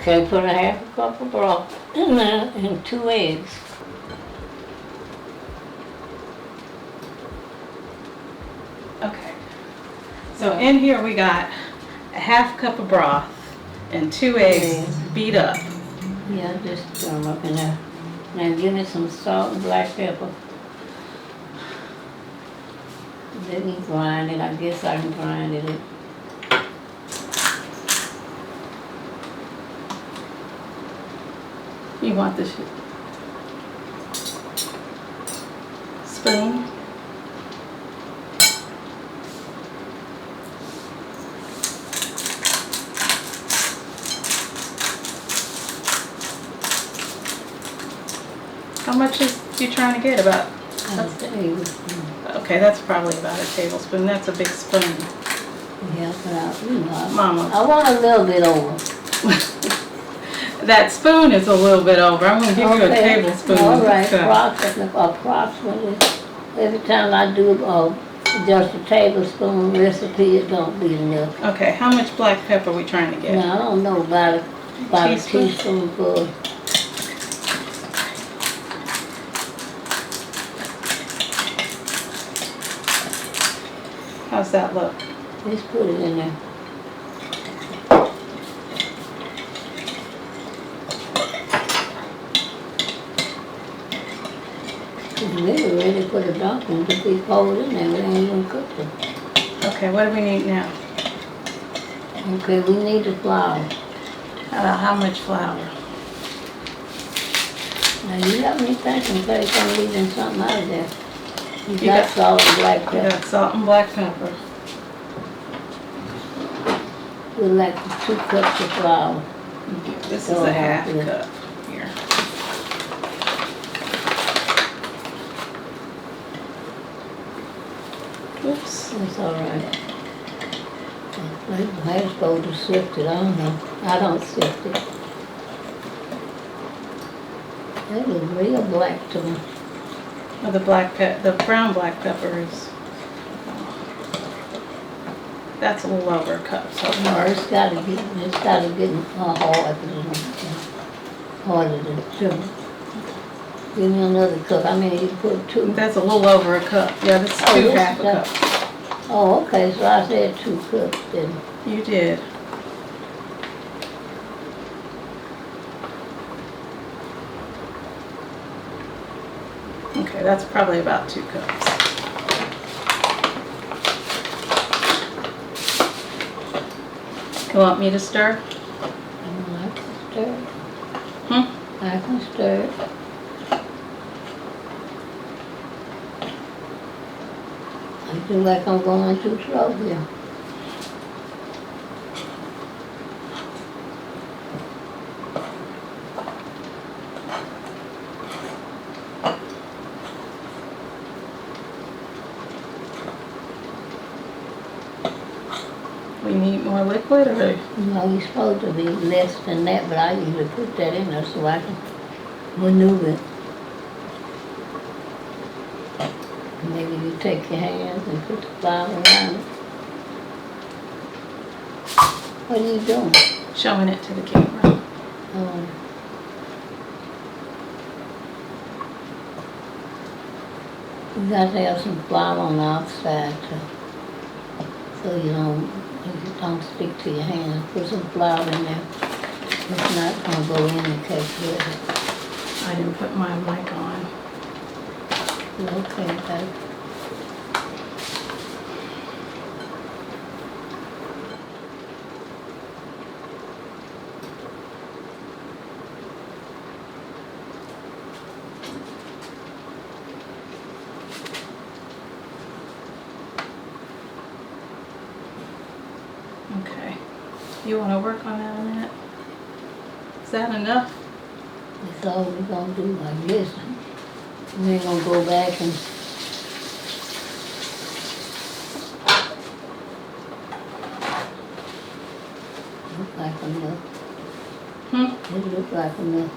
Okay, put a half a cup of broth in there and 2 eggs. Okay. So in here we got a half cup of broth and 2 eggs beat up. Yeah, just throw them up in there. Now give me some salt and black pepper. Let me grind it. I guess I can grind it. You want the spoon? How much is you trying to get? About? Okay, that's probably about a tablespoon. That's a big spoon. Yeah, but Mama. I want a little bit over. That spoon is a little bit over. I'm going to give you a tablespoon. All right, approximately. Every time I do just a tablespoon recipe, it don't be enough. Okay, how much black pepper are we trying to get? No, I don't know, about a teaspoonful. How's that look? Just put it in there. We're ready for the dumplings to be poured in there. We ain't even cooked them. Okay, what do we need now? Okay, we need the flour. How much flour? Now you got me thinking, in case I'm leaving something out of there. You got salt and black pepper. You got salt and black pepper. We like 2 cups of flour. This is a half cup here. Oops. That's all right. I was supposed to sift it. I don't know. I don't sift it. That is real black to me. Oh, the brown black pepper is. That's a little over a cup so far. No, it's got to get harder than sugar. Give me another cup. I mean, you put 2. That's a little over a cup. Yeah, this is 2 half a cup. Oh, okay, so I said 2 cups then. You did. Okay, that's probably about 2 cups. You want me to stir? I can stir it. I can stir it. I feel like I'm going too slow here. We need more liquid or? No, you're supposed to be less than that, but I usually put that in there so I can maneuver it. Maybe you take your hands and put the flour around it. What are you doing? Showing it to the camera. You got to have some flour on the outside so you don't stick to your hand. Put some flour in there. It's not going to go in the cake with it. I didn't put my mic on. Okay, babe. Okay. You want to work on that a minute? Is that enough? That's all we're going to do, I guess. We ain't going to go back and... Look like enough. It look like enough.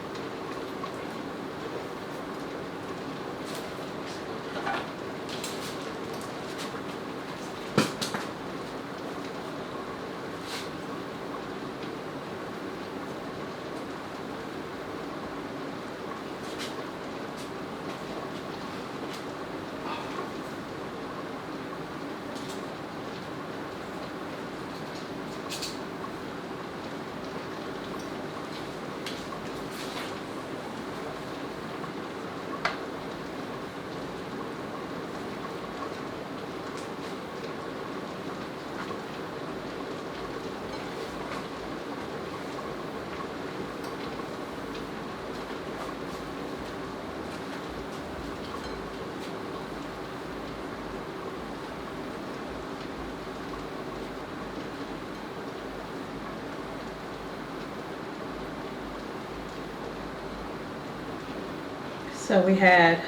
So we had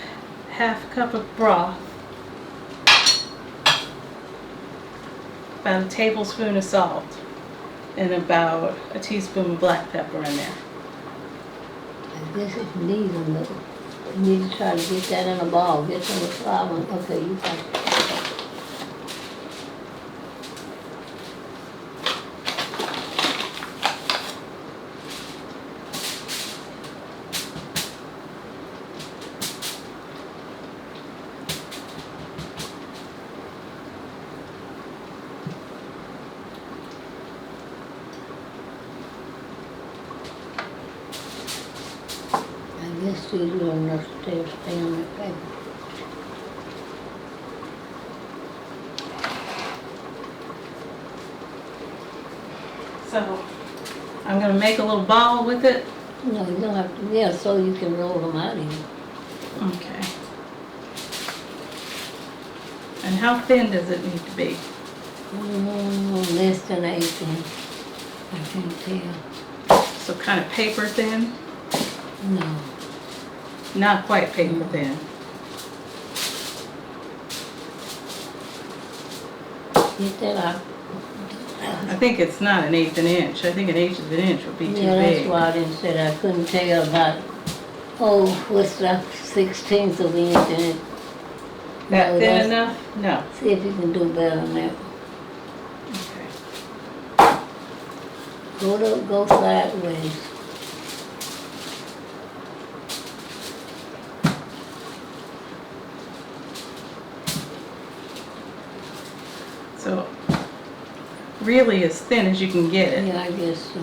half a cup of broth, about a tablespoon of salt, and about a teaspoon of black pepper in there. I guess it's needle though. You need to try to get that in a ball. Get some of the flour. Okay, you got it. I guess these little enough to stay on that paper. So I'm going to make a little ball with it. No, you don't have to, yeah, so you can roll them out of here. Okay. And how thin does it need to be? Less than 8 inch. I can't tell. So kind of paper thin? No. Not quite paper thin. Get that out. I think it's not an eighth of an inch. I think an eighth of an inch would be too Yeah, that's big. why I didn't say that. I couldn't tell about, oh, what's that, 1/16 of an inch in it. That No, thin that's- enough? No. See if you can do better than that. Okay. Go sideways. So really as thin as you can get it. Yeah, I guess so.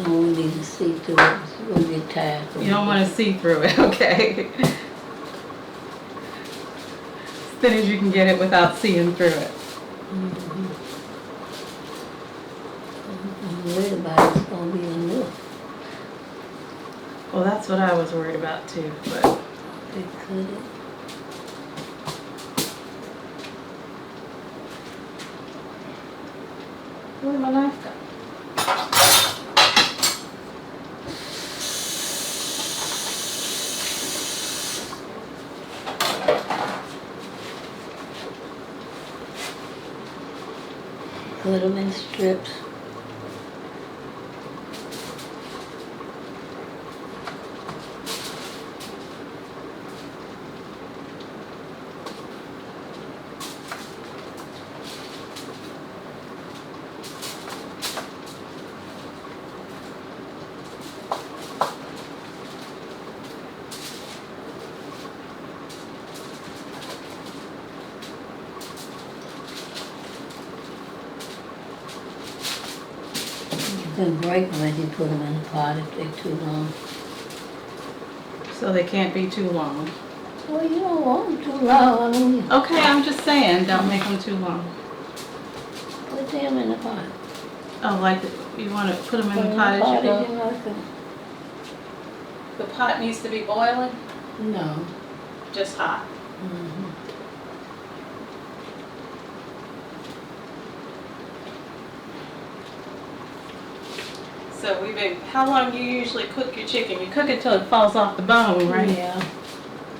No, we need to see through it. It's gonna get tired. You don't want to see through it, okay? As thin as you can get it without seeing through it. I'm worried about it's gonna be enough. Well, that's what I was worried about too, but They cut it. where'd my knife go? Cut them in strips. You can break them as you put them in the pot if they're too long. So they can't be too long. Well, you don't want them too long. I mean, you Okay, I'm just saying, don't make them too long. put them in the pot. Oh, like you want to put them in Put the them pot as you as go? you like them. The pot needs to be boiling, No. just hot. Mhm. So how long do you usually cook your chicken? You cook it till it falls off the bone, right? Yeah.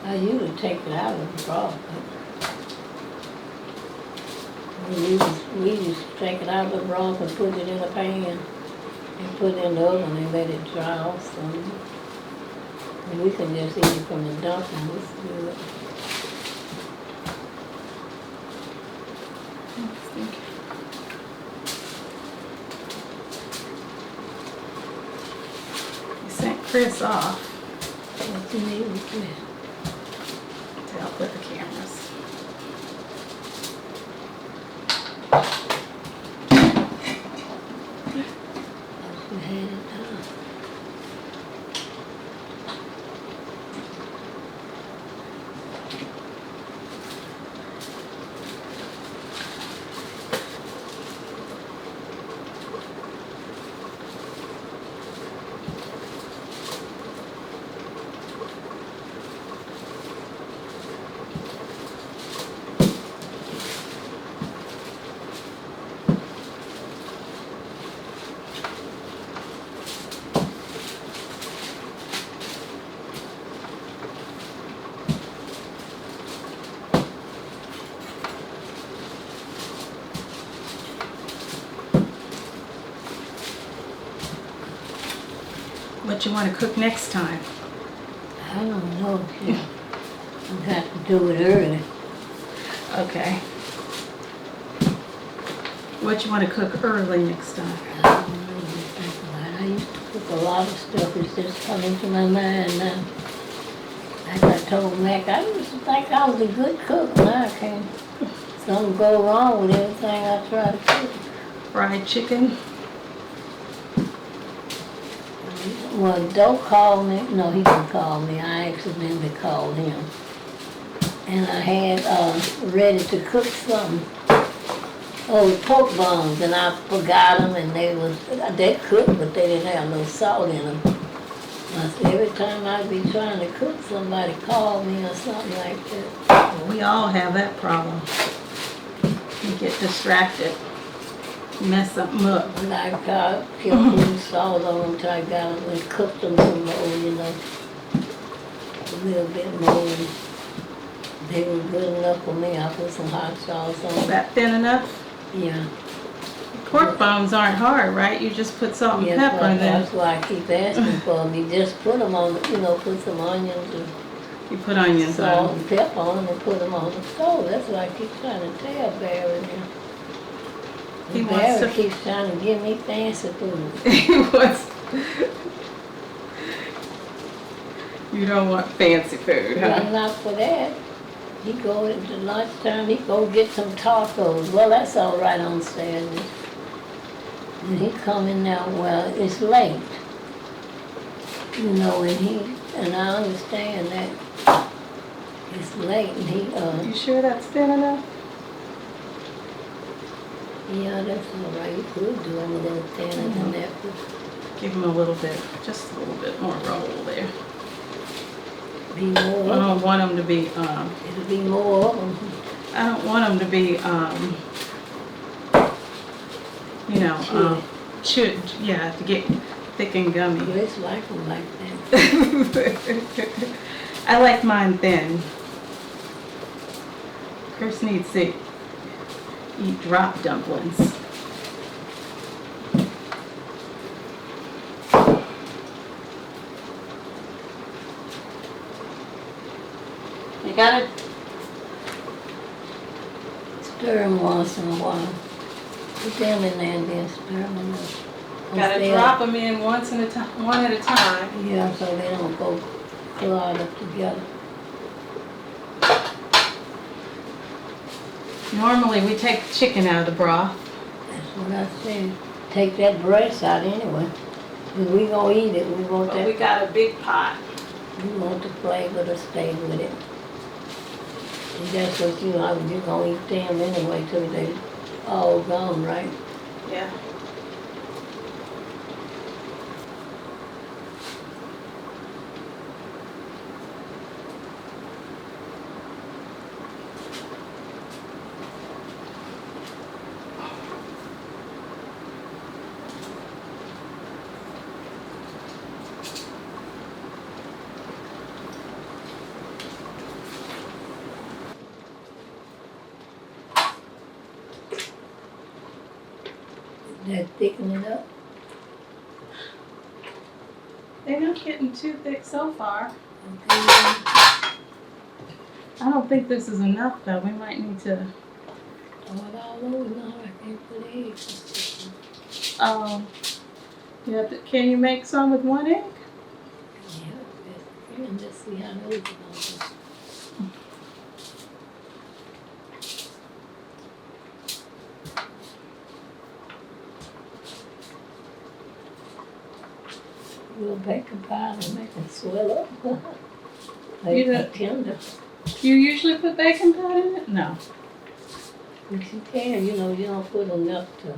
I usually take it out of the broth. But we just take it out of the broth and put it in a pan and put it in the oven and let it dry off some. And we can just eat it from the dumpling. It's good. You sent Chris off What you need with this? to help with the cameras. You had it done. What you want to cook next time? I don't know. Yeah. I got to do it early. Okay. What you want to cook early next time? I don't know what to think about. I used to cook a lot of stuff. It's just coming to my mind now. Like I told Mac, I used to think I was a good cook. Now I can't. Something go wrong with everything I try to cook. Fried chicken? Well, Doe called me. No, he didn't call me. I accidentally called him. And I had ready to cook something. Oh, pork bones, and I forgot them, and they cooked, but they didn't have no salt in them. I said, every time I'd be trying to cook, somebody called me or something like that. Well, we all have that problem. You get distracted, mess something up. But I kept putting salt on them until I got them and cooked them some more, you know, a little bit more. They were good enough for me. I put some hot sauce on Is them. that thin enough? Yeah. Pork bones aren't hard, right? You just put salt and Yeah, pepper in there. that's why I keep asking for them. You just put them on, you know, put some onions and You put onions salt on. and pepper on them and put them on the stove. That's why I keep trying to tell Barry now. He wants Barry to- keeps trying to give me fancy food. You don't want fancy food, Well, huh? not for that. He go at the lunchtime, he go get some tacos. Well, that's all right on Saturday. And he coming now, well, it's late. You know, and I understand that it's late and You sure that's thin enough? yeah, that's all right. You could do them a little thinner than that, but Give him a little bit, just a little bit more roll there. be more I of don't want them to be, them. It'll be more of them. I don't want them to be, you know, yeah, to get thick and gummy. Grace like them like that. I like mine thin. Chris needs to eat drop dumplings. You got it? Stir them once in a while. Put them in there and then stir them up. Gotta drop them in one at a time. Yeah, so they don't go clog up together. Normally we take the chicken out of the broth. That's what I said. Take that breast out anyway. 'Cause we gonna eat it. We want But we that. got a big pot. We want the flavor to stay with it. And that's what you gonna eat them anyway till they all gone, right? Yeah. That thicken it up. They're not getting too thick so far. Okay. I don't think this is enough though. We might need to, Throw it all over. No, I can't put eggs. can you make some with one egg? Yeah, let's see how those are gonna go. Little baking powder and make them swell up. Make You them tender. You usually put baking powder in it? No. But you can, you know, you don't put enough to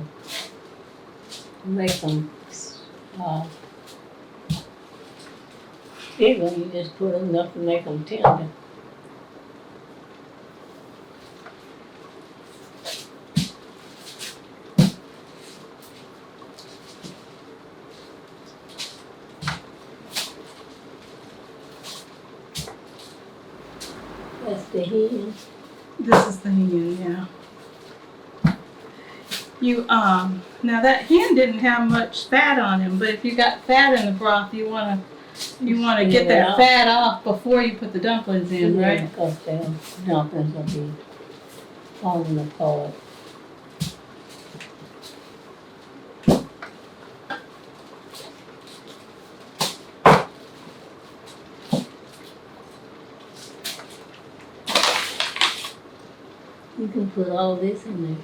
make them bigger. You just put enough to make them tender. That's the hen. This is the hen, yeah. now that hen didn't have much fat on him, but if you got fat in the broth, you wanna get that fat off before you put the dumplings in, right? Because the dumplings will be falling apart. You can put all this in there.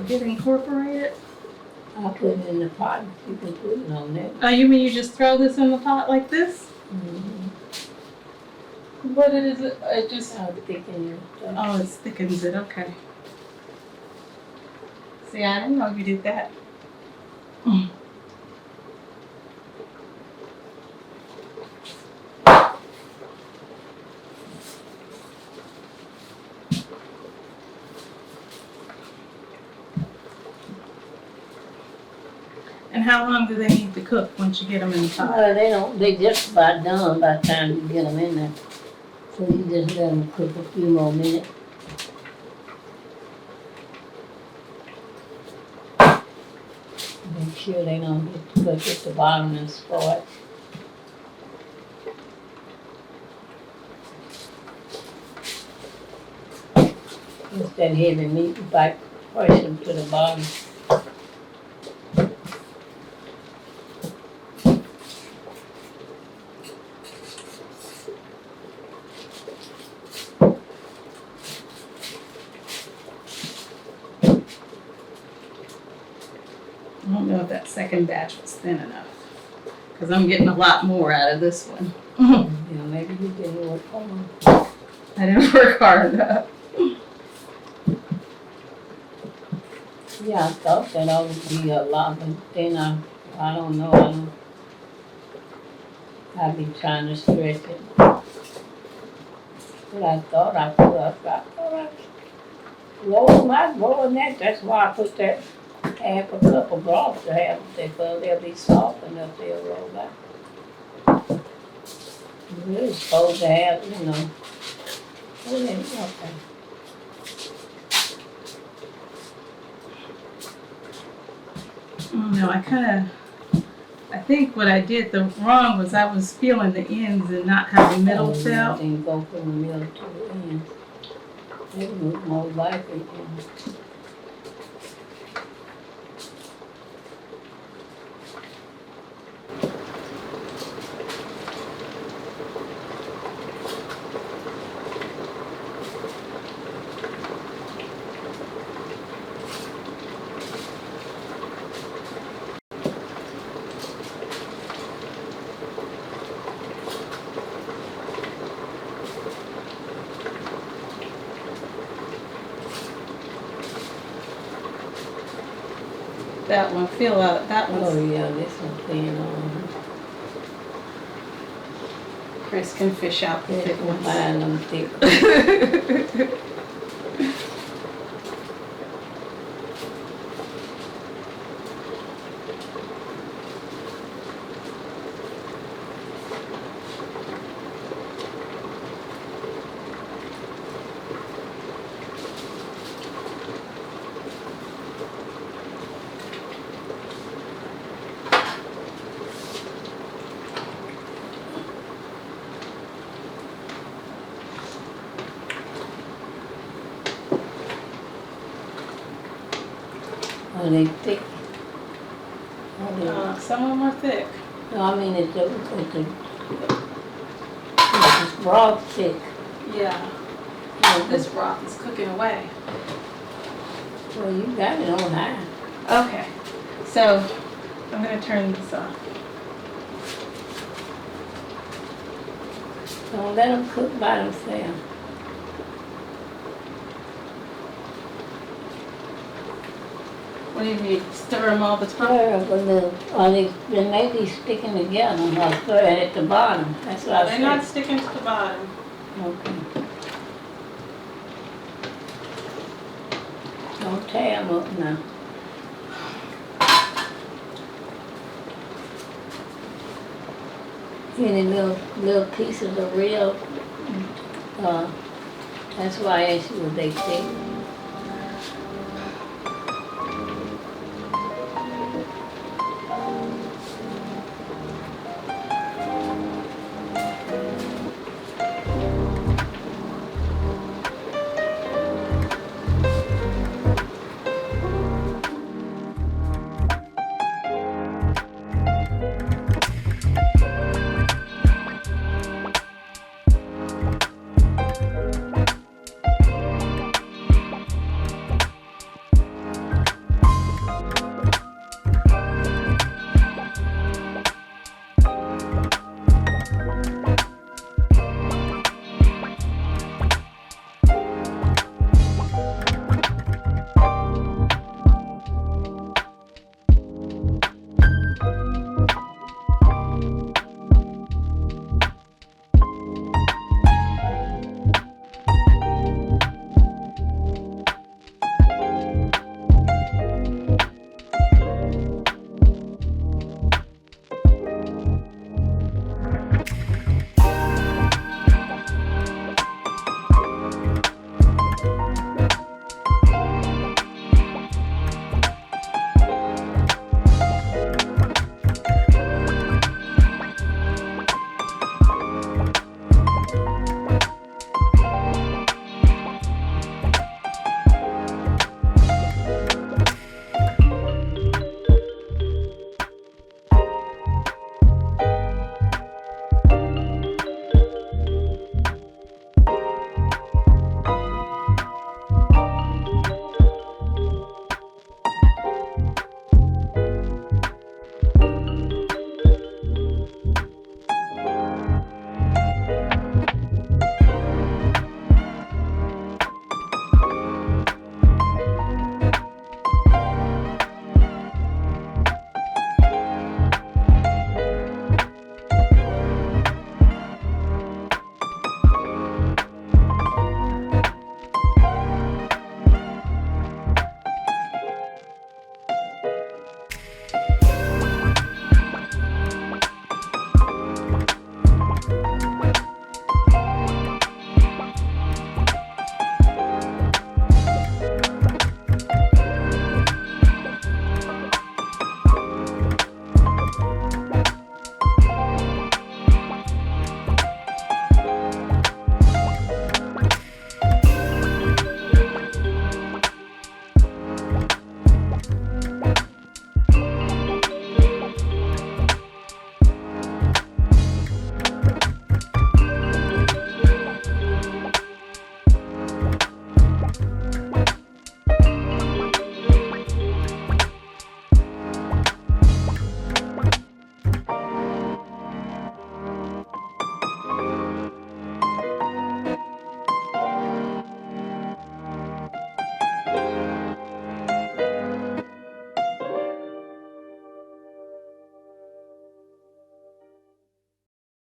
Get incorporated. I'll put it in the pot. You can put it on there. Oh, you mean you just throw this in the pot like this? Mm-hmm. What is it? It just. I'll thicken it. Oh, it thickens it. Okay. See, I didn't know you did that. And how long do they need to cook once you get them in the pot? They just about done by the time you get them in there. So you just let them cook a few more minutes. Make sure they don't get cooked at the bottom and scorch. It's that heavy meat, you bite, push them to the bottom. I don't know if that second batch was thin enough, because I'm getting a lot more out of this one. Yeah, maybe you didn't work hard. I didn't work hard enough. Yeah, I thought that ought to be a lot, but then I don't know, I've been trying to stretch it. But I thought I rolled my rolling that, that's why I put that half a cup of broth to have, they'll be soft enough, they'll roll back. You're really supposed to have, okay. No, I think what I did wrong was I was feeling the ends and not how the middle felt. Then go from the middle to the end. It was more likely. That one, that one's Oh yeah, this one's thin on. Chris can fish out the thick ones. Find them thick. Are they thick? Some of them are thick. No, I mean it's broth thick. Yeah. This broth is cooking away. Well, you got it on high. Okay. So I'm going to turn this off. Don't let them cook by themselves. What do you mean? Stir them all the time? They may be sticking together. I'll stir it at the bottom. That's what I They're said. not sticking to the bottom. Okay. Don't tear them up now. any little pieces of rib. That's why I asked you, would they thick?